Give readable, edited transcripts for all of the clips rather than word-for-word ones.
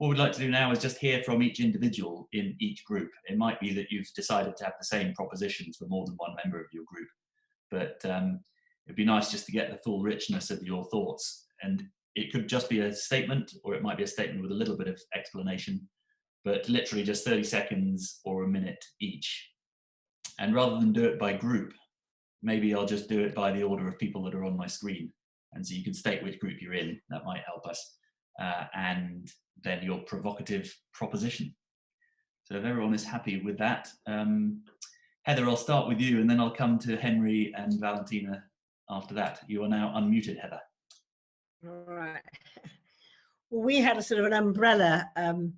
what we'd like to do now is just hear from each individual in each group. It might be that you've decided to have the same propositions for more than one member of your group, but it'd be nice just to get the full richness of your thoughts. And it could just be a statement, or it might be a statement with a little bit of explanation, but literally just 30 seconds or a minute each. And rather than do it by group, maybe I'll just do it by the order of people that are on my screen. And so you can state which group you're in, that might help us. And then your provocative proposition. So if everyone is happy with that, Heather, I'll start with you, and then I'll come to Henry and Valentina after that. You are now unmuted, Heather. All right. Well, we had a sort of an umbrella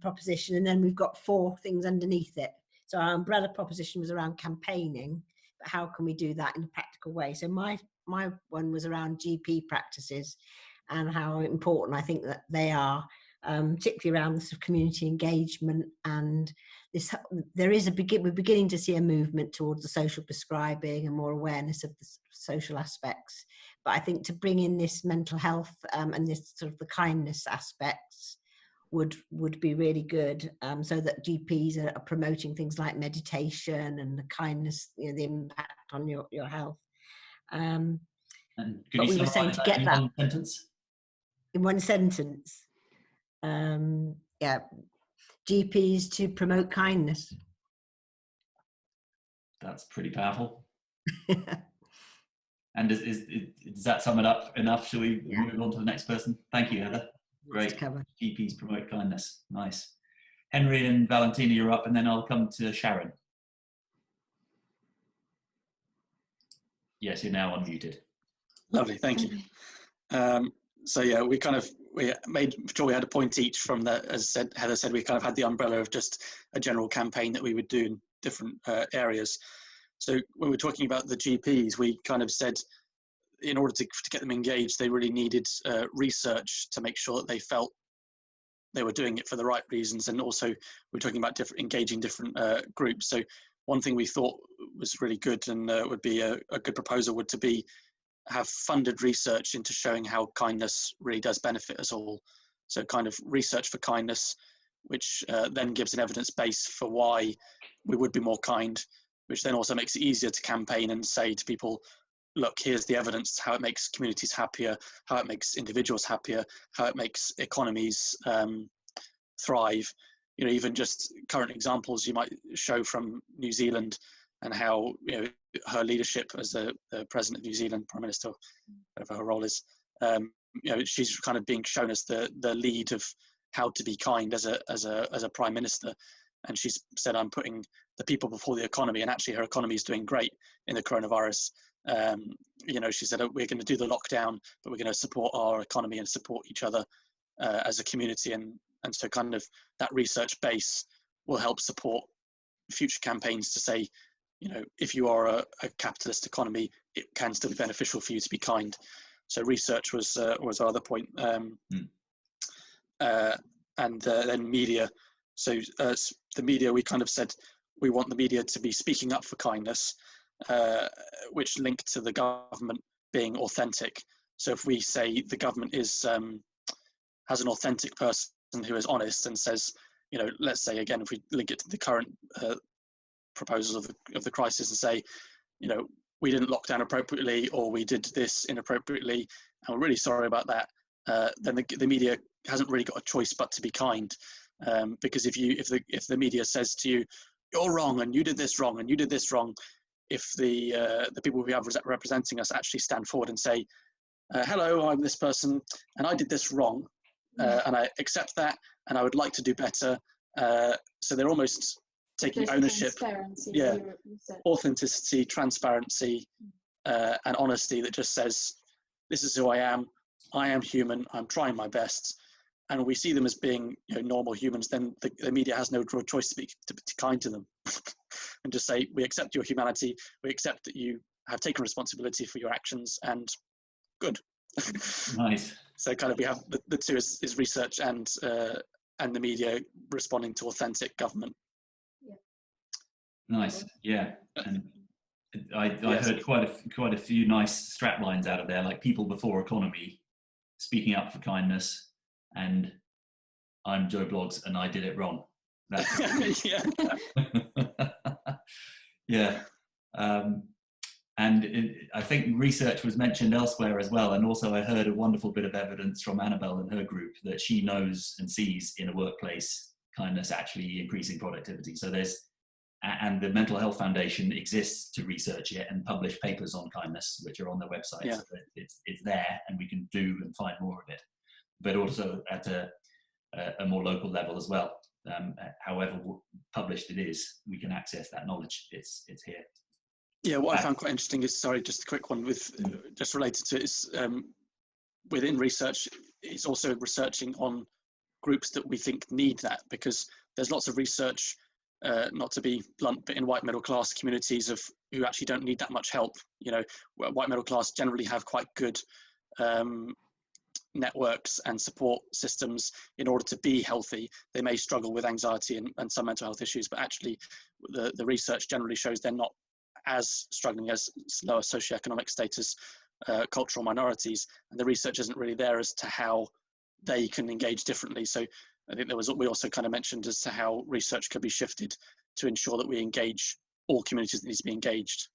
proposition, and then we've got 4 things underneath it. So our umbrella proposition was around campaigning, but how can we do that in a practical way? So my one was around GP practices and how important I think that they are, particularly around the sort of community engagement. And this, we're beginning to see a movement towards the social prescribing and more awareness of the social aspects. But I think to bring in this mental health and this sort of the kindness aspects would be really good, so that GPs are promoting things like meditation and the kindness, the impact on your health. And could you summarize that in one sentence? In one sentence, yeah, GPs to promote kindness. That's pretty powerful. And does that sum it up enough? Shall we move on to the next person? Thank you, Heather. Great. GPs promote kindness. Nice. Henry and Valentina, you're up, and then I'll come to Sharon. Yes, you're now unmuted. Lovely, thank you. So yeah, we made sure we had a point each from that. As Heather said, we kind of had the umbrella of just a general campaign that we would do in different areas. So when we're talking about the GPs, we kind of said in order to get them engaged, they really needed research to make sure that they felt they were doing it for the right reasons. And also we're talking about engaging different groups. So one thing we thought was really good and would be a good proposal would to be have funded research into showing how kindness really does benefit us all. So kind of research for kindness, which then gives an evidence base for why we would be more kind, which then also makes it easier to campaign and say to people, look, here's the evidence, how it makes communities happier, how it makes individuals happier, how it makes economies thrive. Even just current examples you might show from New Zealand and how, her leadership as the president of New Zealand, Prime Minister, whatever her role is, she's kind of being shown as the lead of how to be kind as a Prime Minister. And she's said, I'm putting the people before the economy, and actually her economy is doing great in the coronavirus. She said, we're going to do the lockdown, but we're going to support our economy and support each other as a community. And so kind of that research base will help support future campaigns to say, if you are a capitalist economy, it can still be beneficial for you to be kind. So research was our other point. And then media. So the media, we kind of said we want the media to be speaking up for kindness, which linked to the government being authentic. So if we say the government is has an authentic person who is honest and says, let's say again, if we link it to the current proposals of the crisis and say, we didn't lock down appropriately, or we did this inappropriately, and we're really sorry about that, then the media hasn't really got a choice but to be kind. Because if the media says to you, you're wrong and you did this wrong and you did this wrong, if the people who have representing us actually stand forward and say, hello, I'm this person and I did this wrong, and I accept that and I would like to do better, so they're almost taking ownership, authenticity, transparency, and honesty that just says, this is who I am human, I'm trying my best. And we see them as being normal humans, then the media has no choice to be kind to them and just say, we accept your humanity, we accept that you have taken responsibility for your actions, and good. Nice. So kind of we have the two is research and the media responding to authentic government. Nice, yeah. And I heard quite a few nice strap lines out of there, like people before economy, speaking up for kindness, and I'm Joe Bloggs and I did it wrong. That's Yeah. yeah. And I think research was mentioned elsewhere as well. And also I heard a wonderful bit of evidence from Annabelle and her group that she knows and sees in a workplace kindness actually increasing productivity. So and the Mental Health Foundation exists to research it and publish papers on kindness, which are on their website. Yeah. So that it's there and we can do and find more of it. But also at a more local level as well. However published it is, we can access that knowledge. It's here. Yeah, what I found quite interesting is, sorry, just a quick one with just related to it is within research, it's also researching on groups that we think need that, because there's lots of research, not to be blunt, but in white middle class communities who actually don't need that much help. You know, white middle class generally have quite good networks and support systems in order to be healthy. They may struggle with anxiety and some mental health issues, but actually the research generally shows they're not as struggling as lower socioeconomic status cultural minorities, and the research isn't really there as to how they can engage differently. So I think we also kind of mentioned as to how research could be shifted to ensure that we engage all communities that need to be engaged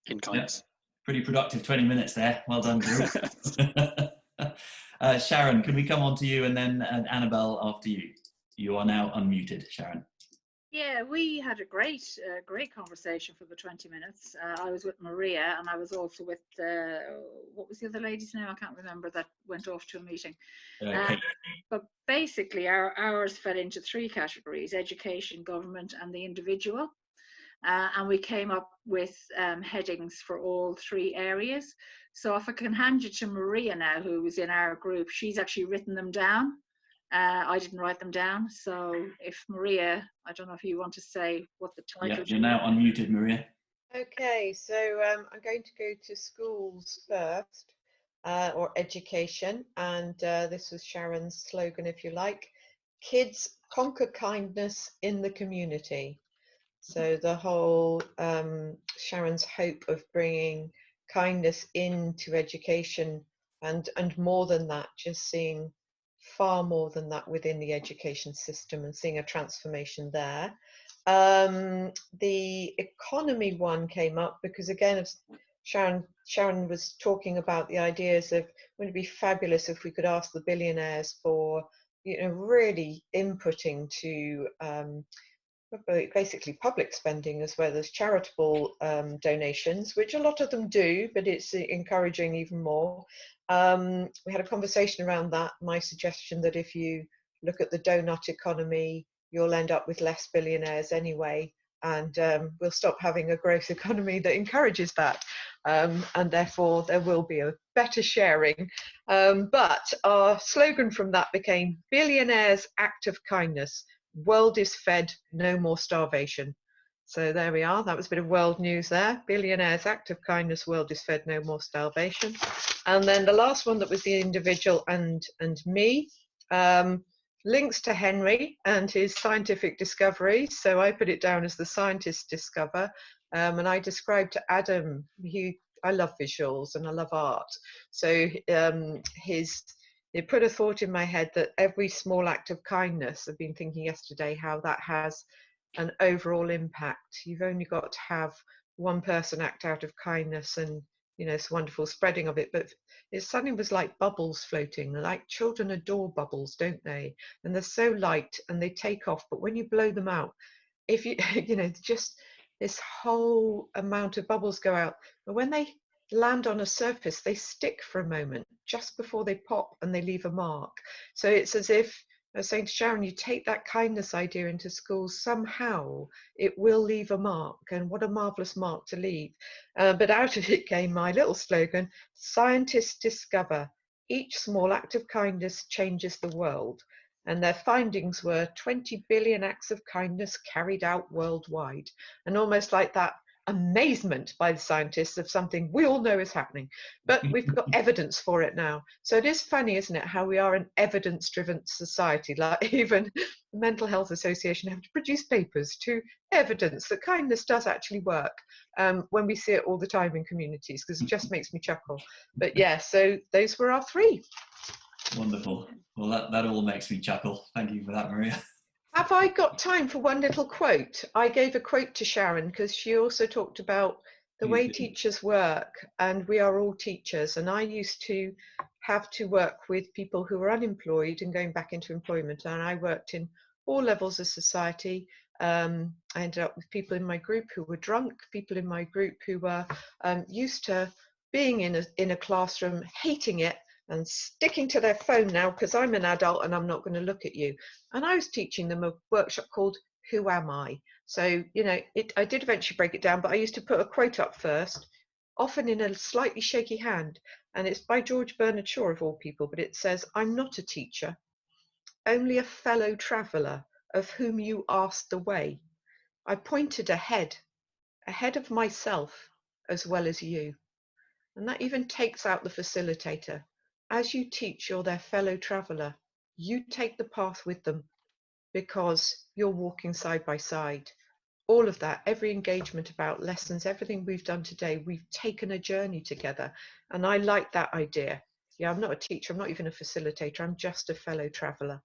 in kindness. Yeah. Pretty productive 20 minutes there. Well done, Drew. Sharon, can we come on to you, and then Annabelle after you? You are now unmuted, Sharon. Yeah, we had a great conversation for the 20 minutes. I was with Maria, and I was also with, what was the other lady's name? I can't remember, that went off to a meeting. Kate. But basically, ours fell into 3 categories: education, government, and the individual. And we came up with headings for all 3 areas. So if I can hand you to Maria now, who was in our group, she's actually written them down. I didn't write them down. So if Maria, I don't know if you want to say what the title is. Yeah, you're now unmuted, Maria. Okay, so I'm going to go to schools first, or education. And this was Sharon's slogan, if you like. Kids conquer kindness in the community. So the whole Sharon's hope of bringing kindness into education, and more than that, just seeing far more than that within the education system and seeing a transformation there. The economy one came up because, again, as Sharon was talking about the ideas of, wouldn't it be fabulous if we could ask the billionaires for, you know, really inputting to basically public spending as well as charitable donations, which a lot of them do, but it's encouraging even more. We had a conversation around that. My suggestion that if you look at the donut economy, you'll end up with less billionaires anyway, and we'll stop having a growth economy that encourages that, and therefore there will be a better sharing. But our slogan from that became billionaires act of kindness. World is fed, no more starvation. So there we are. That was a bit of world news there. Billionaires act of kindness, world is fed, no more starvation. And then the last one that was the individual and me, links to Henry and his scientific discoveries. So I put it down as the scientists discover, and I described to Adam, I love visuals and I love art. So it put a thought in my head that every small act of kindness, I've been thinking yesterday how that has an overall impact. You've only got to have one person act out of kindness and, you know, it's wonderful spreading of it, but it suddenly was like bubbles floating. Like children adore bubbles, don't they? And they're so light and they take off, but when you blow them out, if you, you know, just this whole amount of bubbles go out, but when they land on a surface, they stick for a moment just before they pop and they leave a mark. So it's as if, I was saying to Sharon, you take that kindness idea into schools, somehow it will leave a mark, and what a marvelous mark to leave. But out of it came my little slogan, scientists discover each small act of kindness changes the world. And their findings were 20 billion acts of kindness carried out worldwide. And almost like that amazement by the scientists of something we all know is happening, but we've got evidence for it now. So it is funny, isn't it, how we are an evidence-driven society. Like even the Mental Health Association have to produce papers to evidence that kindness does actually work, when we see it all the time in communities, because it just makes me chuckle. But yeah, so those were our 3. Wonderful. Well, that all makes me chuckle. Thank you for that, Maria. Have I got time for one little quote? I gave a quote to Sharon because she also talked about the way teachers work, and we are all teachers. And I used to have to work with people who were unemployed and going back into employment. And I worked in all levels of society. I ended up with people in my group who were drunk, people in my group who were used to being in a classroom, hating it, and sticking to their phone now because I'm an adult and I'm not going to look at you. And I was teaching them a workshop called Who Am I? So, you know, I did eventually break it down, but I used to put a quote up first, often in a slightly shaky hand. And it's by George Bernard Shaw, of all people, but it says, "I'm not a teacher, only a fellow traveller of whom you asked the way. I pointed ahead of myself as well as you." And that even takes out the facilitator. As you teach, you're their fellow traveller. You take the path with them because you're walking side by side. All of that, every engagement about lessons, everything we've done today, we've taken a journey together. And I like that idea. Yeah, I'm not a teacher, I'm not even a facilitator, I'm just a fellow traveller.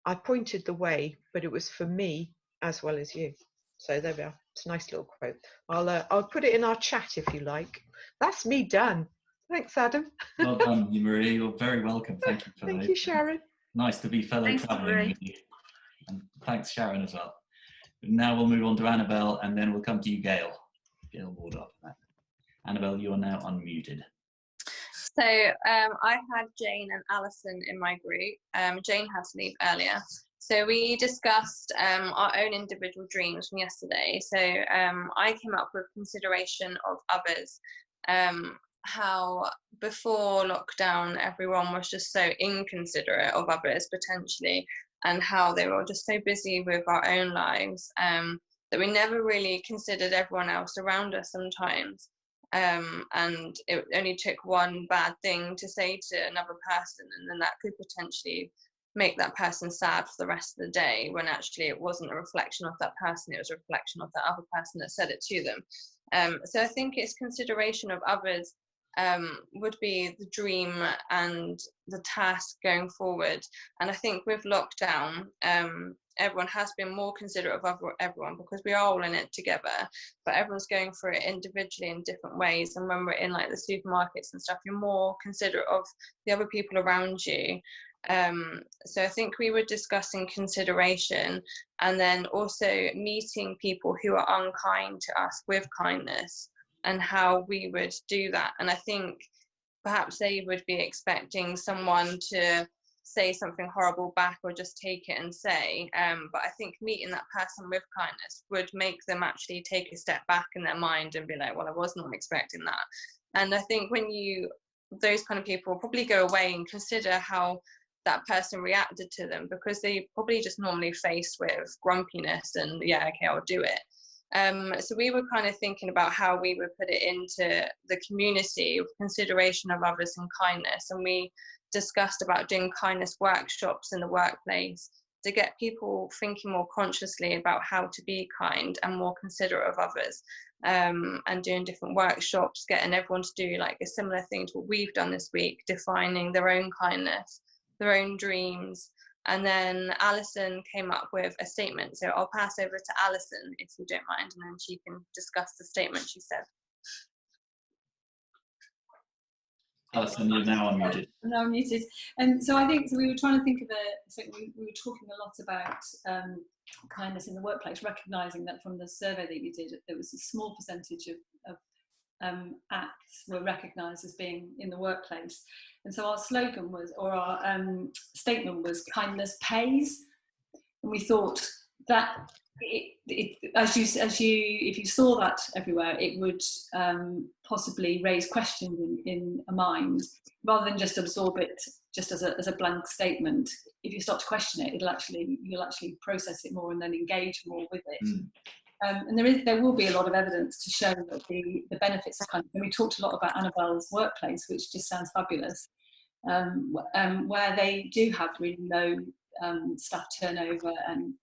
I pointed the way, but it was for me as well as you. So there we are. It's a nice little quote. I'll put it in our chat if you like. That's me done. Thanks, Adam. Well done, Marie. You're very welcome. Thank you for Thank those. you, Sharon. Nice to be fellow Thank you, travelling Marie. with you. And thanks, Sharon, as well. Now we'll move on to Annabelle, and then we'll come to you, Gail. Gail Ward after that. Annabelle, you are now unmuted. So I had Jane and Alison in my group. Jane had to leave earlier. So we discussed our own individual dreams from yesterday. So I came up with consideration of others. How before lockdown, everyone was just so inconsiderate of others potentially, and how they were just so busy with our own lives that we never really considered everyone else around us sometimes. And it only took one bad thing to say to another person, and then that could potentially make that person sad for the rest of the day, when actually it wasn't a reflection of that person, it was a reflection of that other person that said it to them. So I think it's consideration of others would be the dream and the task going forward. And I think with lockdown, everyone has been more considerate of everyone because we are all in it together, but everyone's going through it individually in different ways. And when we're in like the supermarkets and stuff, you're more considerate of the other people around you. So I think we were discussing consideration, and then also meeting people who are unkind to us with kindness, and how we would do that. And I think perhaps they would be expecting someone to say something horrible back or just take it and say, but I think meeting that person with kindness would make them actually take a step back in their mind and be like, well, I was not expecting that. And I think when those kind of people will probably go away and consider how that person reacted to them, because they probably just normally faced with grumpiness and yeah, okay, I'll do it. So we were kind of thinking about how we would put it into the community of consideration of others and kindness. And we discussed about doing kindness workshops in the workplace to get people thinking more consciously about how to be kind and more considerate of others, and doing different workshops, getting everyone to do like a similar thing to what we've done this week, defining their own kindness, their own dreams. And then Alison came up with a statement. So I'll pass over to Alison, if you don't mind, and then she can discuss the statement she said. Alison, you're now unmuted. Now I'm muted. So I think we were trying to think of we were talking a lot about kindness in the workplace, recognising that from the survey that you did, there was a small percentage of acts were recognised as being in the workplace. And so our slogan was, or our statement was, kindness pays. And we thought that if you saw that everywhere, it would possibly raise questions in a mind, rather than just absorb it just as a blank statement. If you start to question it, you'll actually process it more and then engage more with it. And there will be a lot of evidence to show that the benefits of kindness. And we talked a lot about Annabelle's workplace, which just sounds fabulous, where they do have really low staff turnover, and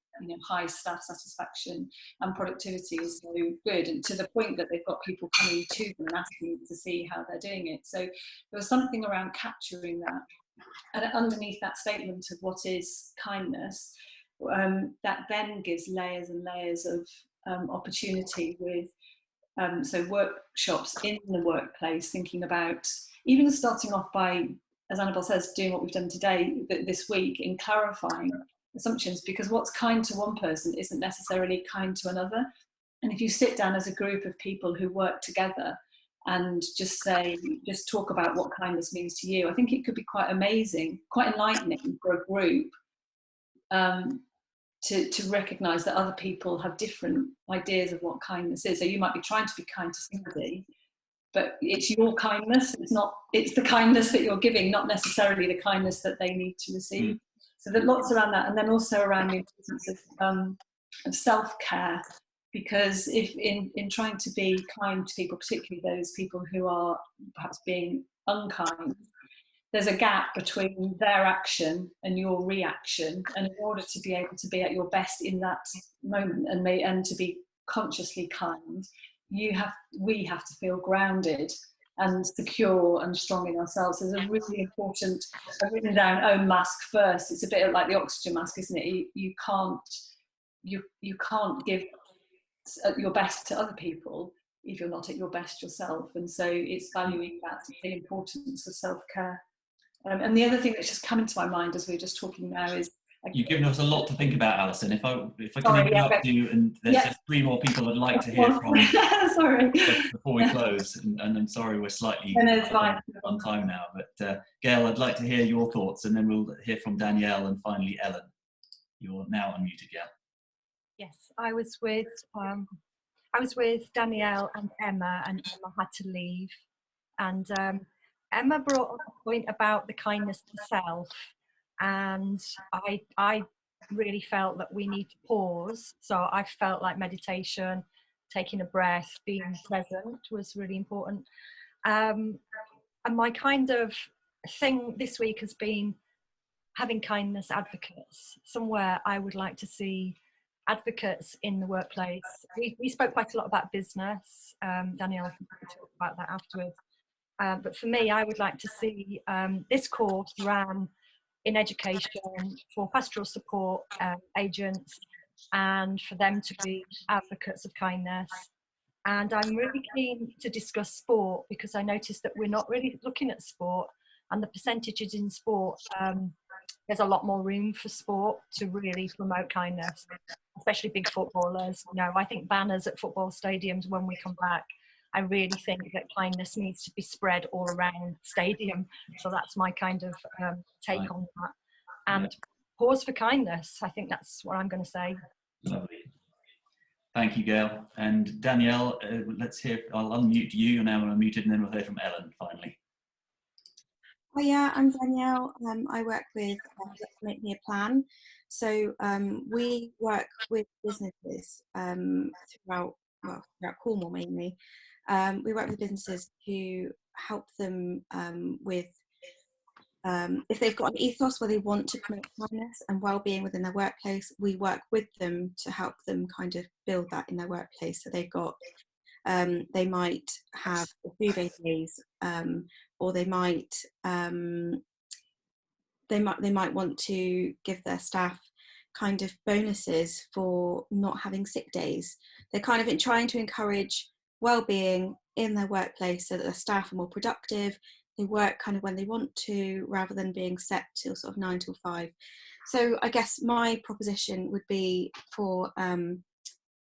high staff satisfaction, and productivity is so good, and to the point that they've got people coming to them and asking to see how they're doing it. So there was something around capturing that And underneath that statement of what is kindness, that then gives layers and layers of opportunity with so workshops in the workplace, thinking about even starting off by, as Annabelle says, doing what we've done today, this week, in clarifying assumptions, because what's kind to one person isn't necessarily kind to another. And if you sit down as a group of people who work together and just talk about what kindness means to you, I think it could be quite amazing, quite enlightening for a group to recognise that other people have different ideas of what kindness is. So you might be trying to be kind to somebody, but it's your kindness. It's the kindness that you're giving, not necessarily the kindness that they need to receive. So there's lots around that, and then also around the importance of self-care. Because if in trying to be kind to people, particularly those people who are perhaps being unkind, there's a gap between their action and your reaction. And in order to be able to be at your best in that moment and to be consciously kind, we have to feel grounded and secure and strong in ourselves. There's a really important, I've written down own mask first. It's a bit like the oxygen mask, isn't it? You can't give your best to other people if you're not at your best yourself. And so it's valuing that, the importance of self-care. And the other thing that's just come into my mind as we're just talking now is, you've given us a lot to think about, Alison. If I can interrupt you, and there's just 3 more people I'd like to hear from sorry, before we close, and I'm sorry we're slightly on time now, but Gail, I'd like to hear your thoughts, and then we'll hear from Danielle and finally Ellen. You're now unmuted, Gail. Yes, I was with Danielle and Emma had to leave, and Emma brought up a point about the kindness to self, and I really felt that we need to pause. So I felt like meditation, taking a breath, being present was really important. And my kind of thing this week has been having kindness advocates. Somewhere I would like to see advocates in the workplace. We spoke quite a lot about business. Danielle can talk about that afterwards. But for me, I would like to see this course ran in education for pastoral support agents, and for them to be advocates of kindness. And I'm really keen to discuss sport, because I noticed that we're not really looking at sport, and the percentages in sport, there's a lot more room for sport to really promote kindness, especially big footballers. You know, I think banners at football stadiums when we come back. I really think that kindness needs to be spread all around stadium. So that's my kind of take on that. And pause for kindness. I think that's what I'm going to say. Lovely. Thank you, Gail. And Danielle, let's hear, I'll unmute you. You're now unmuted, and then we'll hear from Ellen finally. Oh yeah, I'm Danielle. I work with Make Me a Plan. So we work with businesses throughout Cornwall mainly. We work with businesses to help them with if they've got an ethos where they want to promote kindness and well-being within their workplace. We work with them to help them kind of build that in their workplace. So they've got they might have duvet days, or they might want to give their staff kind of bonuses for not having sick days. They're kind of trying to encourage well-being in their workplace so that their staff are more productive. They work kind of when they want to, rather than being set till sort of 9 till 5. So I guess my proposition would be for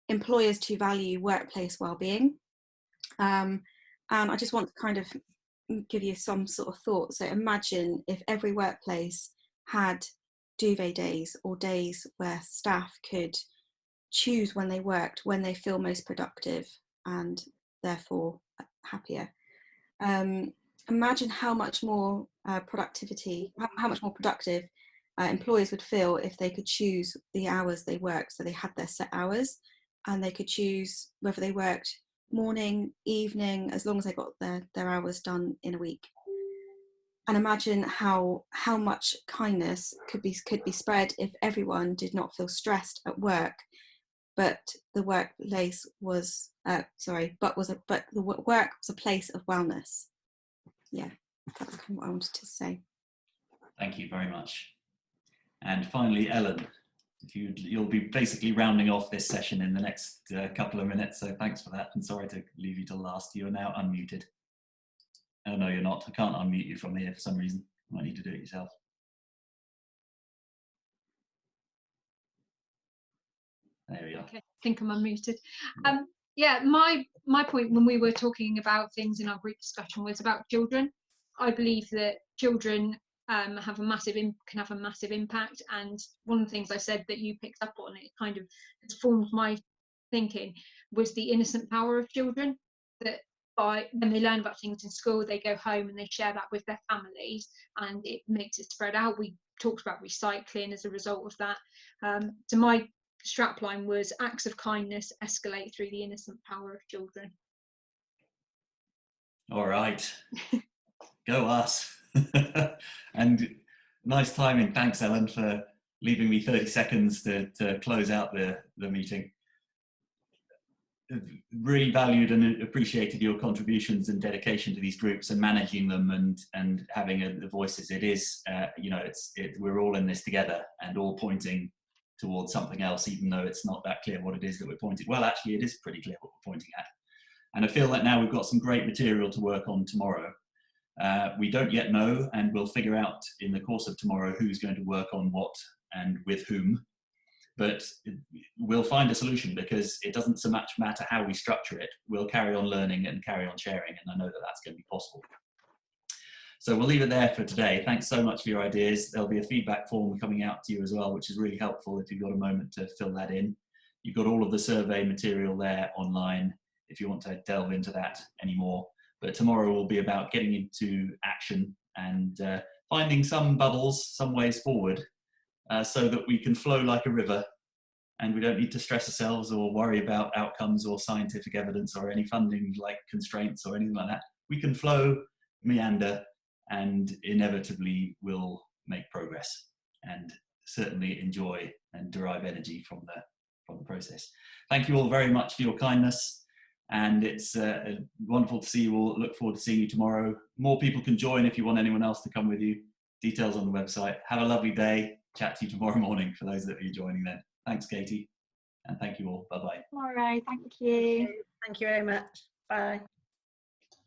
employers to value workplace well-being. And I just want to kind of give you some sort of thought. So imagine if every workplace had duvet days, or days where staff could choose when they worked, when they feel most productive and therefore happier. Imagine how much more how much more productive employers would feel if they could choose the hours they worked. So they had their set hours, and they could choose whether they worked morning, evening, as long as they got their hours done in a week. And imagine how much kindness could be spread if everyone did not feel stressed at work, but the workplace was the work was a place of wellness. Yeah, that's kind of what I wanted to say. Thank you very much. And finally, Ellen, you'll be basically rounding off this session in the next couple of minutes, so thanks for that, and sorry to leave you till last. You are now unmuted. Oh no, you're not. I can't unmute you from here for some reason. You might need to do it yourself. There we are. Okay, I think I'm unmuted. Yeah, my point when we were talking about things in our group discussion was about children. I believe that children can have a massive impact, and one of the things I said that you picked up on, it kind of has formed my thinking, was the innocent power of children. That when they learn about things in school, they go home and they share that with their families, and it makes it spread out. We talked about recycling as a result of that. So my strapline was acts of kindness escalate through the innocent power of children. All right. Go us. And nice timing. Thanks, Ellen, for leaving me 30 seconds to close out the meeting. Really valued and appreciated your contributions and dedication to these groups and managing them and having the voices. It is, you know, we're all in this together and all pointing towards something else, even though it's not that clear what it is that we're pointing. Well, actually, it is pretty clear what we're pointing at. And I feel that now we've got some great material to work on tomorrow. We don't yet know, and we'll figure out in the course of tomorrow who's going to work on what and with whom. But we'll find a solution, because it doesn't so much matter how we structure it. We'll carry on learning and carry on sharing, and I know that that's going to be possible. So we'll leave it there for today. Thanks so much for your ideas. There'll be a feedback form coming out to you as well, which is really helpful if you've got a moment to fill that in. You've got all of the survey material there online if you want to delve into that anymore. But tomorrow will be about getting into action and finding some bubbles, some ways forward, so that we can flow like a river and we don't need to stress ourselves or worry about outcomes or scientific evidence or any funding like constraints or anything like that. We can flow, meander, and inevitably will make progress and certainly enjoy and derive energy from the process. Thank you all very much for your kindness, and it's wonderful to see you all. Look forward to seeing you tomorrow. More people can join if you want anyone else to come with you. Details on the website. Have a lovely day. Chat to you tomorrow morning for those that are joining then. Thanks, Katie, and thank you all. Bye-bye. All right, thank you. Thank you very much. Bye.